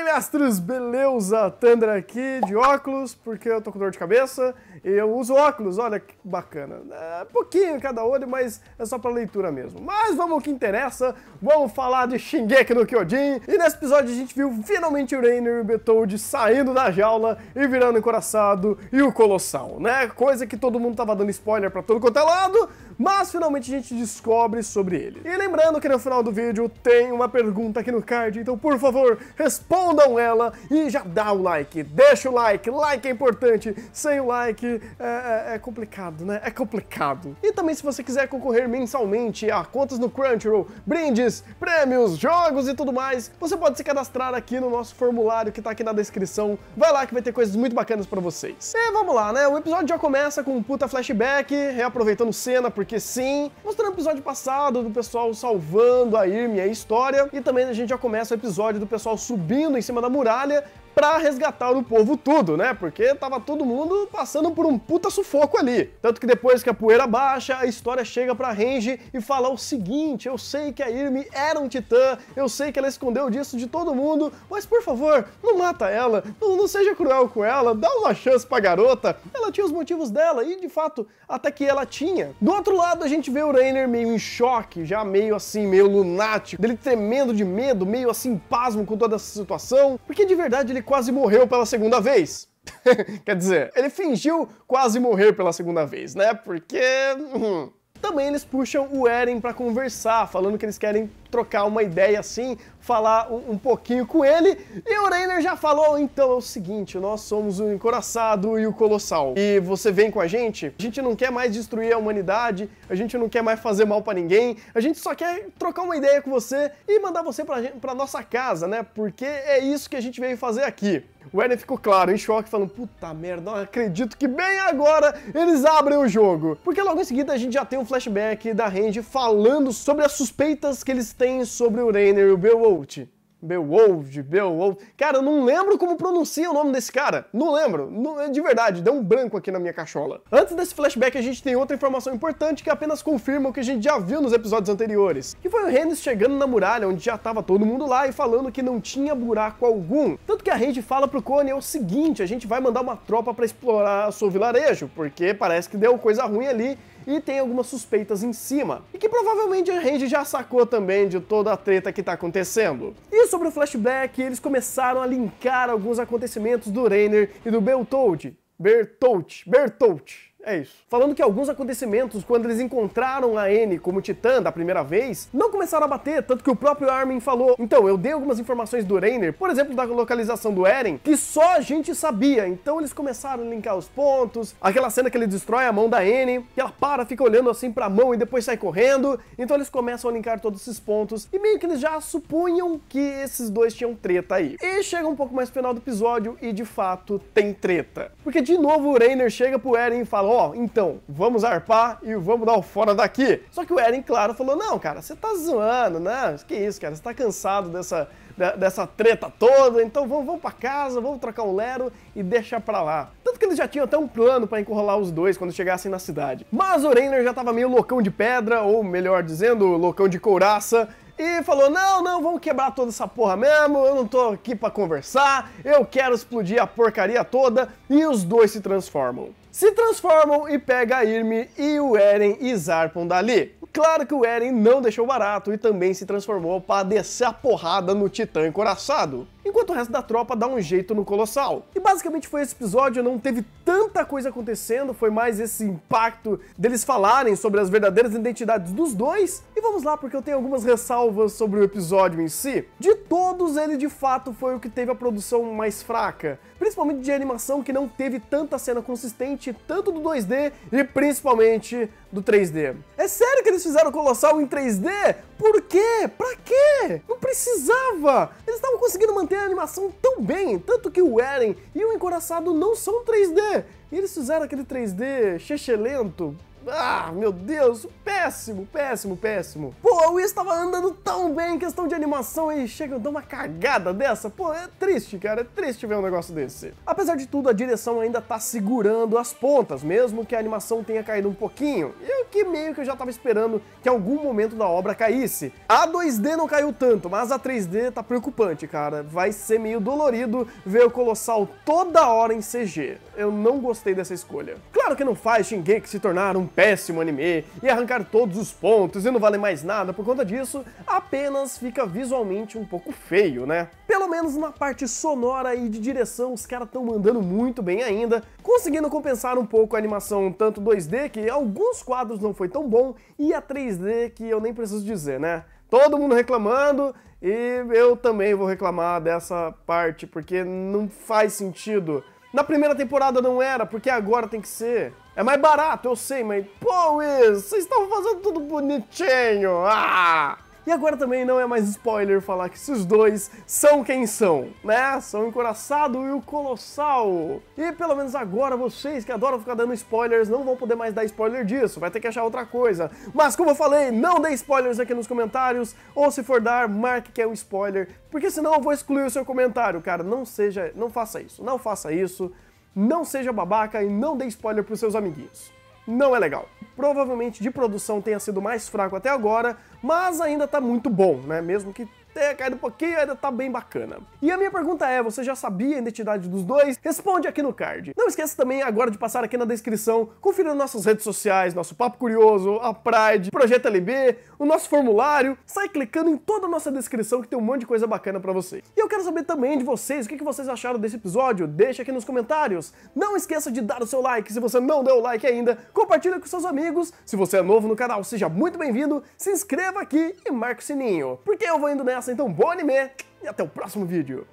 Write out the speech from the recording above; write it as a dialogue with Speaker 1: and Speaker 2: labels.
Speaker 1: mestres, beleza? Thunder aqui de óculos, porque eu tô com dor de cabeça e eu uso óculos, olha que bacana. É pouquinho cada olho, mas é só pra leitura mesmo. Mas vamos ao que interessa, vamos falar de Shingeki no Kyojin. E nesse episódio a gente viu finalmente o Reiner e o Bertholdt saindo da jaula e virando encoraçado e o Colossal, né? Coisa que todo mundo tava dando spoiler pra todo quanto é lado, mas finalmente a gente descobre sobre ele. E lembrando que no final do vídeo tem uma pergunta aqui no card, então por favor, respondam ela e já dá o like, deixa o like, like é importante, sem o like é complicado, né? É complicado. E também se você quiser concorrer mensalmente a contas no Crunchyroll, brindes, prêmios, jogos e tudo mais, você pode se cadastrar aqui no nosso formulário que tá aqui na descrição, vai lá que vai ter coisas muito bacanas pra vocês. E vamos lá, né? O episódio já começa com um puta flashback, reaproveitando cena, porque sim, mostrando o episódio passado do pessoal salvando a Irmie e a história, e também a gente já começa o episódio do pessoal subindo em cima da muralha pra resgatar o povo tudo, né? Porque tava todo mundo passando por um puta sufoco ali. Tanto que depois que a poeira baixa, a história chega pra Renji e fala o seguinte: eu sei que a Irmie era um titã, eu sei que ela escondeu disso de todo mundo, mas por favor, não mata ela, não seja cruel com ela, dá uma chance pra garota. Ela tinha os motivos dela e, de fato, até que ela tinha. Do outro lado, a gente vê o Reiner meio em choque, já meio assim, meio lunático, dele tremendo de medo, meio assim, pasmo com toda essa situação, porque de verdade ele quase morreu pela segunda vez. Quer dizer, ele fingiu quase morrer pela segunda vez, né? Porque... Também eles puxam o Eren pra conversar, falando que eles querem trocar uma ideia assim, falar um pouquinho com ele, e o Reiner já falou: então é o seguinte, nós somos o Encoraçado e o Colossal, e você vem com a gente não quer mais destruir a humanidade, a gente não quer mais fazer mal pra ninguém, a gente só quer trocar uma ideia com você e mandar você pra nossa casa, né, porque é isso que a gente veio fazer aqui. O Eren ficou claro, em choque, falando: puta merda, não acredito que bem agora eles abrem o jogo. Porque logo em seguida a gente já tem um flashback da Renji falando sobre as suspeitas que eles têm sobre o Reiner e o Beowulf. Beowulf. Cara, eu não lembro como pronuncia o nome desse cara. Não lembro. De verdade, deu um branco aqui na minha cachola. Antes desse flashback, a gente tem outra informação importante que apenas confirma o que a gente já viu nos episódios anteriores. Que foi o Rhaenys chegando na muralha, onde já tava todo mundo lá, e falando que não tinha buraco algum. Tanto que a Renji fala pro Connie o seguinte: a gente vai mandar uma tropa pra explorar o seu vilarejo, porque parece que deu coisa ruim ali, e tem algumas suspeitas em cima. E que provavelmente a Renji já sacou também de toda a treta que tá acontecendo. E sobre o flashback, eles começaram a linkar alguns acontecimentos do Reiner e do Bertholdt. É isso. Falando que alguns acontecimentos, quando eles encontraram a N como titã da primeira vez, não começaram a bater, tanto que o próprio Armin falou: então, eu dei algumas informações do Reiner, por exemplo, da localização do Eren, que só a gente sabia. Então eles começaram a linkar os pontos, aquela cena que ele destrói a mão da N, que ela fica olhando assim pra mão e depois sai correndo, então eles começam a linkar todos esses pontos, e meio que eles já supunham que esses dois tinham treta aí. E chega um pouco mais pro final do episódio e, de fato, tem treta. Porque, de novo, o Reiner chega pro Eren e fala: ó, então, vamos arpar e vamos dar o fora daqui. Só que o Eren, claro, falou: não, cara, você tá zoando, né? Que isso, cara, você tá cansado dessa treta toda, então vamos pra casa, vamos trocar um lero e deixar pra lá. Tanto que eles já tinham até um plano pra encurralar os dois quando chegassem na cidade. Mas o Reiner já tava meio loucão de pedra, ou melhor dizendo, loucão de couraça, e falou: não, vamos quebrar toda essa porra mesmo, eu não tô aqui pra conversar, eu quero explodir a porcaria toda, e os dois se transformam. Se transformam e pega a Irmie e o Eren e zarpam dali. Claro que o Eren não deixou barato e também se transformou para descer a porrada no titã encoraçado, enquanto o resto da tropa dá um jeito no Colossal. E basicamente foi esse episódio, não teve tanta coisa acontecendo, foi mais esse impacto deles falarem sobre as verdadeiras identidades dos dois. E vamos lá, porque eu tenho algumas ressalvas sobre o episódio em si. De todos, ele de fato foi o que teve a produção mais fraca, principalmente de animação, que não teve tanta cena consistente, tanto do 2D e principalmente do 3D. É sério que eles fizeram o Colossal em 3D? Por quê? Pra quê? Não precisava! Eles estavam conseguindo manter a animação tão bem, tanto que o Eren e o Encoraçado não são 3D. E eles fizeram aquele 3D chechelento. Ah, meu Deus, péssimo, péssimo, péssimo. Pô, a Wii estava andando tão bem em questão de animação e chega a dar uma cagada dessa. Pô, é triste, cara, é triste ver um negócio desse. Apesar de tudo, a direção ainda tá segurando as pontas, mesmo que a animação tenha caído um pouquinho. E o que meio que eu já tava esperando que algum momento da obra caísse. A 2D não caiu tanto, mas a 3D tá preocupante, cara. Vai ser meio dolorido ver o Colossal toda hora em CG. Eu não gostei dessa escolha. Claro que não faz Shingeki se tornar um péssimo anime e arrancar todos os pontos e não vale mais nada por conta disso, apenas fica visualmente um pouco feio, né? Pelo menos na parte sonora e de direção os caras estão mandando muito bem ainda, conseguindo compensar um pouco a animação tanto 2D, que alguns quadros não foi tão bom, e a 3D, que eu nem preciso dizer, né? Todo mundo reclamando, e eu também vou reclamar dessa parte, porque não faz sentido. Na primeira temporada não era, porque agora tem que ser. É mais barato, eu sei, mas... Pô, Wiz, vocês estavam fazendo tudo bonitinho. Ah! E agora também não é mais spoiler falar que esses dois são quem são, né? São o Encoraçado e o Colossal. E pelo menos agora vocês que adoram ficar dando spoilers não vão poder mais dar spoiler disso, vai ter que achar outra coisa. Mas como eu falei, não dê spoilers aqui nos comentários, ou se for dar, marque que é um spoiler, porque senão eu vou excluir o seu comentário, cara. Não faça isso, não faça isso, não seja babaca e não dê spoiler pros seus amiguinhos. Não é legal. Provavelmente de produção tenha sido mais fraco até agora, mas ainda tá muito bom, né? Mesmo que tenha caído um pouquinho, ainda tá bem bacana. E a minha pergunta é, você já sabia a identidade dos dois? Responde aqui no card. Não esqueça também agora de passar aqui na descrição, conferir nossas redes sociais, nosso Papo Curioso, a Pride, Projeto LB, o nosso formulário. Sai clicando em toda a nossa descrição que tem um monte de coisa bacana pra vocês. E eu quero saber também de vocês, o que vocês acharam desse episódio? Deixa aqui nos comentários. Não esqueça de dar o seu like, se você não deu o like ainda, compartilha com seus amigos. Se você é novo no canal, seja muito bem-vindo, se inscreva aqui e marque o sininho. Porque eu vou indo nessa, então bom anime e até o próximo vídeo.